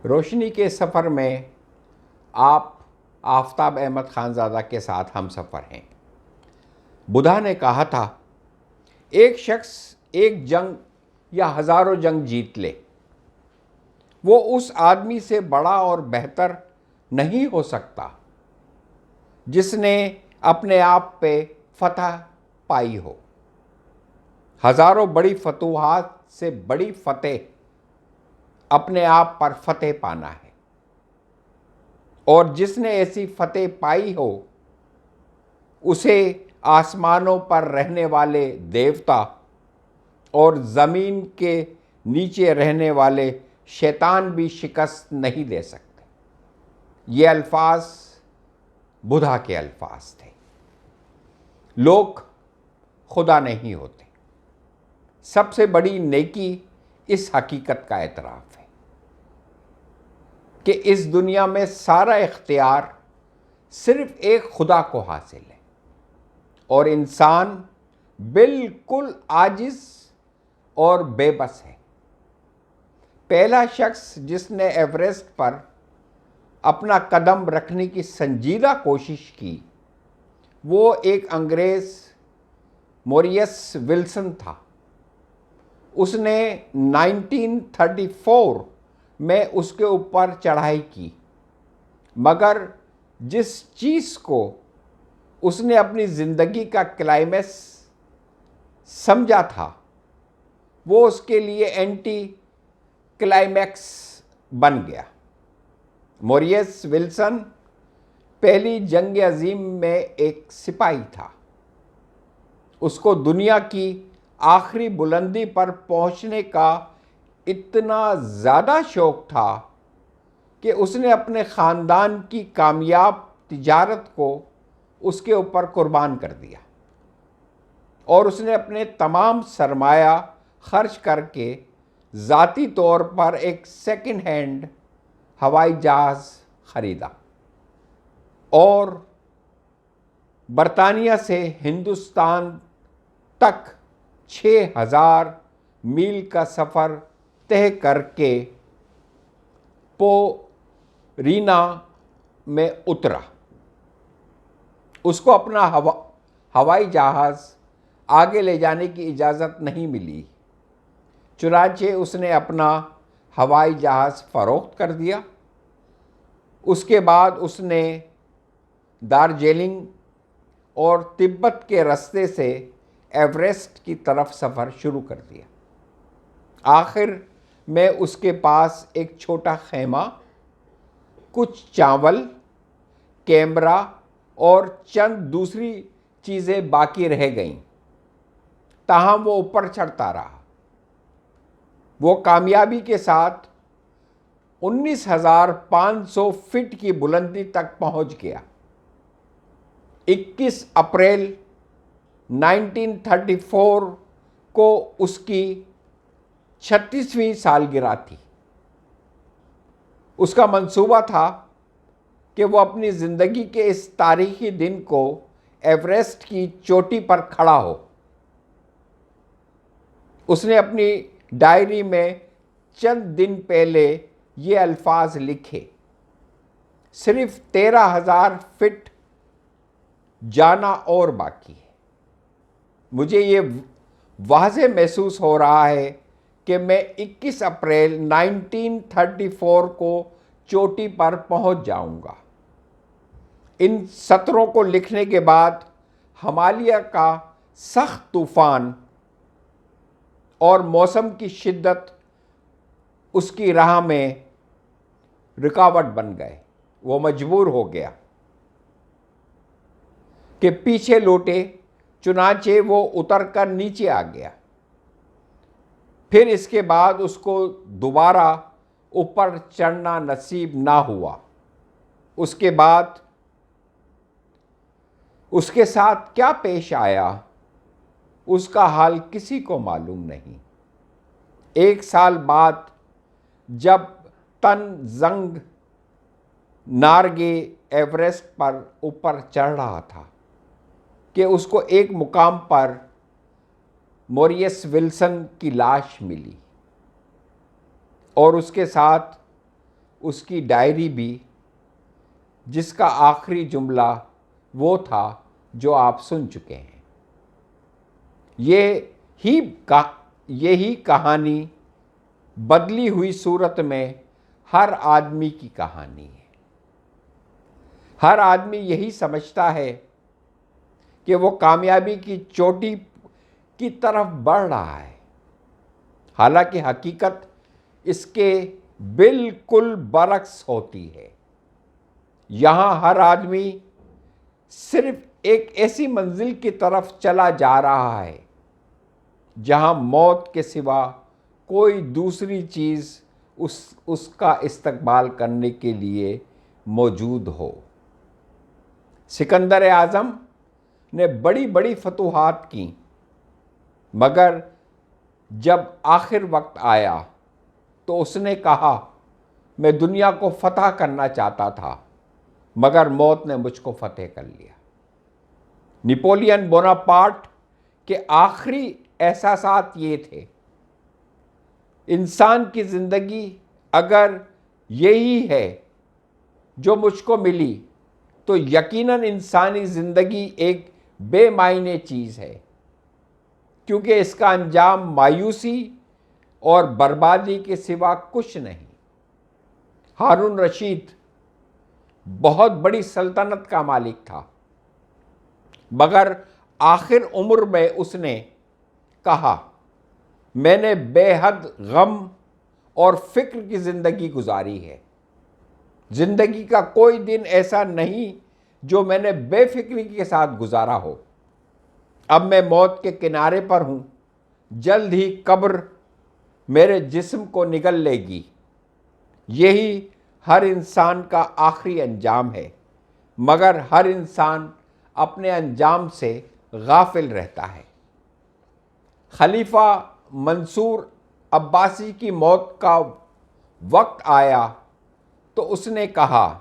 रोशनी के सफ़र में आप आफताब अहमद खानज़ादा के साथ हम सफ़र हैं। बुद्धा ने कहा था, एक शख्स एक जंग या हज़ारों जंग जीत ले, वो उस आदमी से बड़ा और बेहतर नहीं हो सकता जिसने अपने आप पे फतह पाई हो। हज़ारों बड़ी फतूहात से बड़ी फतेह अपने आप पर फतेह पाना है, और जिसने ऐसी फतेह पाई हो उसे आसमानों पर रहने वाले देवता और ज़मीन के नीचे रहने वाले शैतान भी शिकस्त नहीं दे सकते। ये अल्फाज बुद्धा के अल्फाज थे। लोग खुदा नहीं होते। सबसे बड़ी नेकी इस हकीकत का एतराफ़ है कि इस दुनिया में सारा इख्तियार सिर्फ एक खुदा को हासिल है और इंसान बिल्कुल आजिज़ और बेबस है। पहला शख्स जिसने एवरेस्ट पर अपना कदम रखने की संजीदा कोशिश की वो एक अंग्रेज़ मॉरिस विल्सन था। उसने 1934 में उसके ऊपर चढ़ाई की, मगर जिस चीज़ को उसने अपनी ज़िंदगी का क्लाइमेक्स समझा था वो उसके लिए एंटी क्लाइमैक्स बन गया। मॉरिस विल्सन पहली जंग अजीम में एक सिपाही था। उसको दुनिया की आखिरी बुलंदी पर पहुंचने का इतना ज़्यादा शौक़ था कि उसने अपने ख़ानदान की कामयाब तिजारत को उसके ऊपर कुर्बान कर दिया और उसने अपने तमाम सरमाया खर्च करके ज़ाती तौर पर एक सेकंड हैंड हवाई जहाज़ ख़रीदा और बरतानिया से हिंदुस्तान तक 6000 मील का सफ़र तय करके पोरीना में उतरा। उसको अपना हवाई जहाज़ आगे ले जाने की इजाज़त नहीं मिली, चुनांचे उसने अपना हवाई जहाज़ फ़रोख्त कर दिया। उसके बाद उसने दार्जिलिंग और तिब्बत के रास्ते से एवरेस्ट की तरफ सफ़र शुरू कर दिया। आखिर में उसके पास एक छोटा खेमा, कुछ चावल, कैमरा और चंद दूसरी चीज़ें बाकी रह गईं। ताहम वो ऊपर चढ़ता रहा। वो कामयाबी के साथ 19,500 फीट की बुलंदी तक पहुंच गया। 21 अप्रैल 1934 को उसकी 36वीं सालगिरह थी। उसका मंसूबा था कि वो अपनी ज़िंदगी के इस तारीखी दिन को एवरेस्ट की चोटी पर खड़ा हो। उसने अपनी डायरी में चंद दिन पहले ये अल्फाज लिखे, सिर्फ 13,000 फीट जाना और बाकी है। मुझे ये वाज़े महसूस हो रहा है कि मैं 21 अप्रैल 1934 को चोटी पर पहुंच जाऊंगा। इन सत्रों को लिखने के बाद हिमालय का सख्त तूफ़ान और मौसम की शिद्दत उसकी राह में रुकावट बन गए। वो मजबूर हो गया कि पीछे लौटे, चुनांचे वो उतरकर नीचे आ गया। फिर इसके बाद उसको दोबारा ऊपर चढ़ना नसीब ना हुआ। उसके बाद उसके साथ क्या पेश आया उसका हाल किसी को मालूम नहीं। 1 साल बाद जब तनजंग नार्गे एवरेस्ट पर ऊपर चढ़ रहा था कि उसको एक मुकाम पर मॉरिस विल्सन की लाश मिली और उसके साथ उसकी डायरी भी, जिसका आखिरी जुमला वो था जो आप सुन चुके हैं। यही कहानी बदली हुई सूरत में हर आदमी की कहानी है। हर आदमी यही समझता है कि वो कामयाबी की चोटी की तरफ बढ़ रहा है, हालांकि हकीकत इसके बिल्कुल बरक्स होती है। यहाँ हर आदमी सिर्फ एक ऐसी मंजिल की तरफ चला जा रहा है जहाँ मौत के सिवा कोई दूसरी चीज़ उसका इस्तकबाल करने के लिए मौजूद हो। सिकंदर आज़म ने बड़ी बड़ी फतूहात की, मगर जब आखिर वक्त आया तो उसने कहा, मैं दुनिया को फतह करना चाहता था मगर मौत ने मुझको फतेह कर लिया। नेपोलियन बोनापार्ट के आखिरी एहसासात ये थे, इंसान की ज़िंदगी अगर यही है जो मुझको मिली तो यकीनन इंसानी ज़िंदगी एक बेमायने चीज़ है, क्योंकि इसका अंजाम मायूसी और बर्बादी के सिवा कुछ नहीं। हारून रशीद बहुत बड़ी सल्तनत का मालिक था, मगर आखिर उम्र में उसने कहा, मैंने बेहद गम और फिक्र की ज़िंदगी गुजारी है। ज़िंदगी का कोई दिन ऐसा नहीं जो मैंने बेफिक्री के साथ गुजारा हो। अब मैं मौत के किनारे पर हूँ, जल्द ही कब्र मेरे जिस्म को निगल लेगी। यही हर इंसान का आखिरी अंजाम है, मगर हर इंसान अपने अंजाम से गाफिल रहता है। खलीफा मंसूर अब्बासी की मौत का वक्त आया तो उसने कहा,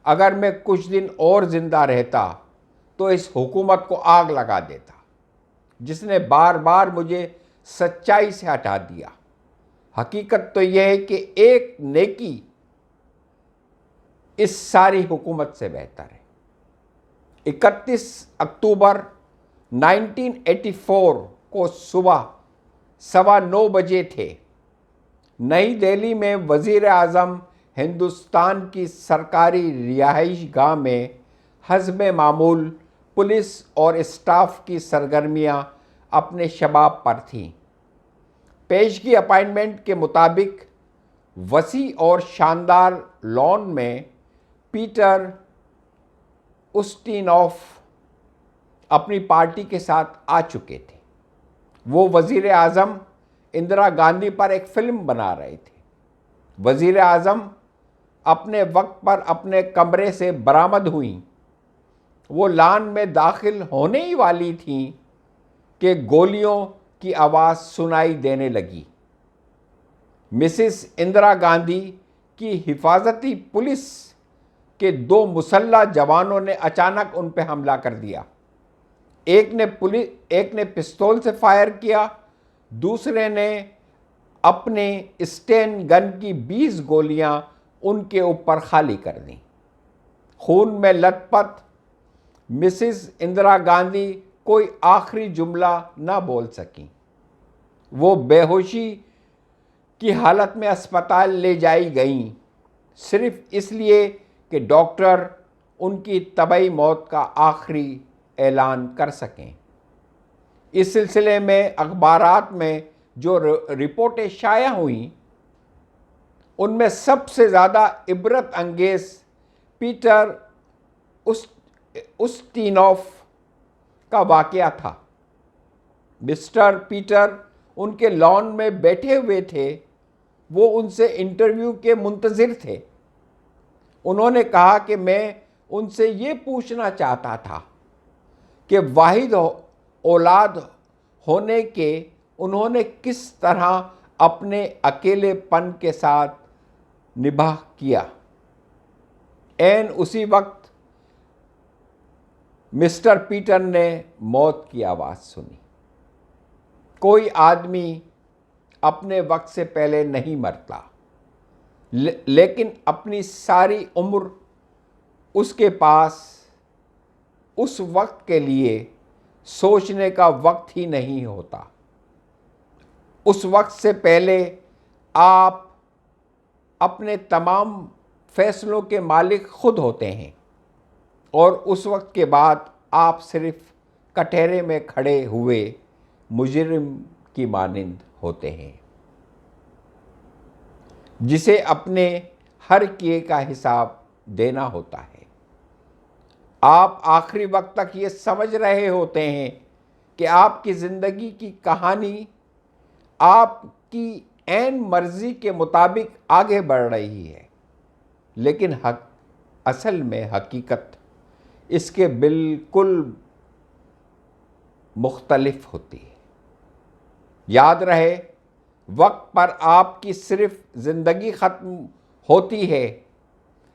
अगर मैं कुछ दिन और ज़िंदा रहता तो इस हुकूमत को आग लगा देता, जिसने बार बार मुझे सच्चाई से हटा दिया। हकीकत तो यह है कि एक नेकी इस सारी हुकूमत से बेहतर है। 31 अक्टूबर 1984 को सुबह 9:15 बजे थे। नई दिल्ली में वज़ीर आज़म हिंदुस्तान की सरकारी रिहाइश गाह में हस्बे मामूल पुलिस और स्टाफ की सरगर्मियां अपने शबाब पर थीं। पेशगी अपॉइंटमेंट के मुताबिक वसी और शानदार लॉन में पीटर उस्टिनोफ अपनी पार्टी के साथ आ चुके थे। वो वज़ीर आज़म इंदिरा गांधी पर एक फिल्म बना रहे थे। वज़ीर आज़म अपने वक्त पर अपने कमरे से बरामद हुई। वो लॉन में दाखिल होने ही वाली थीं कि गोलियों की आवाज़ सुनाई देने लगी। मिसिस इंदिरा गांधी की हिफाजती पुलिस के 2 मुसल्लह जवानों ने अचानक उन पर हमला कर दिया। एक ने पिस्तौल से फायर किया, दूसरे ने अपने स्टेन गन की 20 गोलियां उनके ऊपर खाली कर दी। खून में लथपथ मिसिस इंदिरा गांधी कोई आखिरी जुमला ना बोल सकी। वो बेहोशी की हालत में अस्पताल ले जाई गईं, सिर्फ इसलिए कि डॉक्टर उनकी तबई मौत का आखिरी ऐलान कर सकें। इस सिलसिले में अखबारात में जो रिपोर्टें शाया हुई, उनमें सबसे ज़्यादा इबरत अंगेज़ पीटर उस्टिनोफ का वाक़या था। मिस्टर पीटर उनके लॉन में बैठे हुए थे। वो उनसे इंटरव्यू के मुंतज़िर थे। उन्होंने कहा कि मैं उनसे ये पूछना चाहता था कि वाहिद औलाद होने के उन्होंने किस तरह अपने अकेलेपन के साथ निभाह किया। ऐन उसी वक्त मिस्टर पीटर ने मौत की आवाज़ सुनी। कोई आदमी अपने वक्त से पहले नहीं मरता, लेकिन अपनी सारी उम्र उसके पास उस वक्त के लिए सोचने का वक्त ही नहीं होता। उस वक्त से पहले आप अपने तमाम फैसलों के मालिक खुद होते हैं और उस वक्त के बाद आप सिर्फ कटहरे में खड़े हुए मुजरिम की मानिंद होते हैं, जिसे अपने हर किए का हिसाब देना होता है। आप आखिरी वक्त तक ये समझ रहे होते हैं कि आपकी ज़िंदगी की कहानी आपकी ऐन मर्जी के मुताबिक आगे बढ़ रही है, लेकिन असल में हकीकत इसके बिल्कुल मुख्तलिफ होती है। याद रहे, वक्त पर आपकी सिर्फ ज़िंदगी ख़त्म होती है,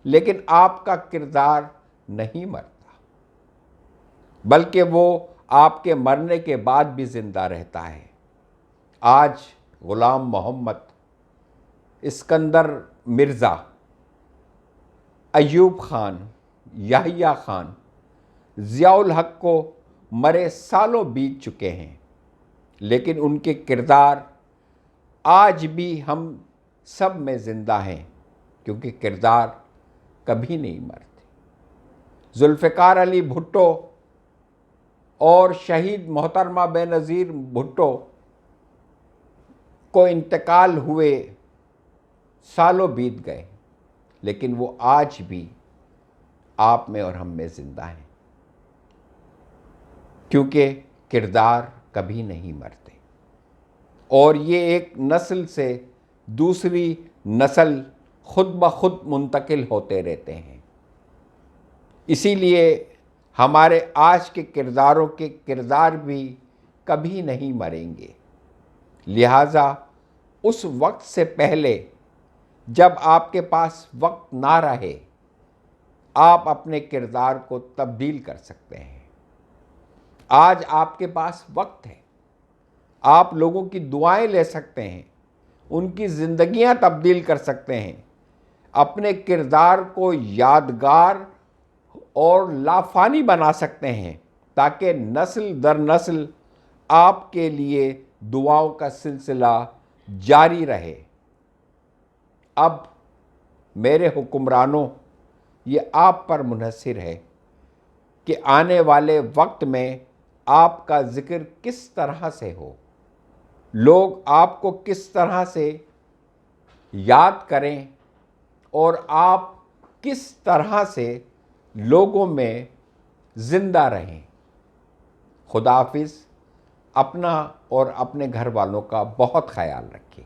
लेकिन आपका किरदार नहीं मरता, बल्कि वो आपके मरने के बाद भी ज़िंदा रहता है। आज ग़ुलाम मोहम्मद, इस्कंदर मिर्ज़ा, अयूब ख़ान, याहिया ख़ान, ज़ियाउल हक़ को मरे सालों बीत चुके हैं, लेकिन उनके किरदार आज भी हम सब में ज़िंदा हैं, क्योंकि किरदार कभी नहीं मरते। जुल्फ़िकार अली भुट्टो और शहीद मोहतरमा बेनज़ीर भुट्टो को इंतकाल हुए सालों बीत गए, लेकिन वो आज भी आप में और हम में ज़िंदा हैं, क्योंकि किरदार कभी नहीं मरते और ये एक नस्ल से दूसरी नस्ल खुद ब खुद मुंतकिल होते रहते हैं। इसीलिए हमारे आज के किरदारों के किरदार भी कभी नहीं मरेंगे। लिहाजा उस वक्त से पहले, जब आपके पास वक्त ना रहे, आप अपने किरदार को तब्दील कर सकते हैं। आज आपके पास वक्त है, आप लोगों की दुआएं ले सकते हैं, उनकी ज़िंदगियां तब्दील कर सकते हैं, अपने किरदार को यादगार और लाफानी बना सकते हैं, ताकि नस्ल दर नस्ल आपके लिए दुआओं का सिलसिला जारी रहे। अब मेरे हुक्मरानों, ये आप पर मुनहसर है कि आने वाले वक्त में आपका ज़िक्र किस तरह से हो, लोग आपको किस तरह से याद करें और आप किस तरह से लोगों में ज़िंदा रहें। खुदा हाफिज़। अपना और अपने घर वालों का बहुत ख्याल रखें।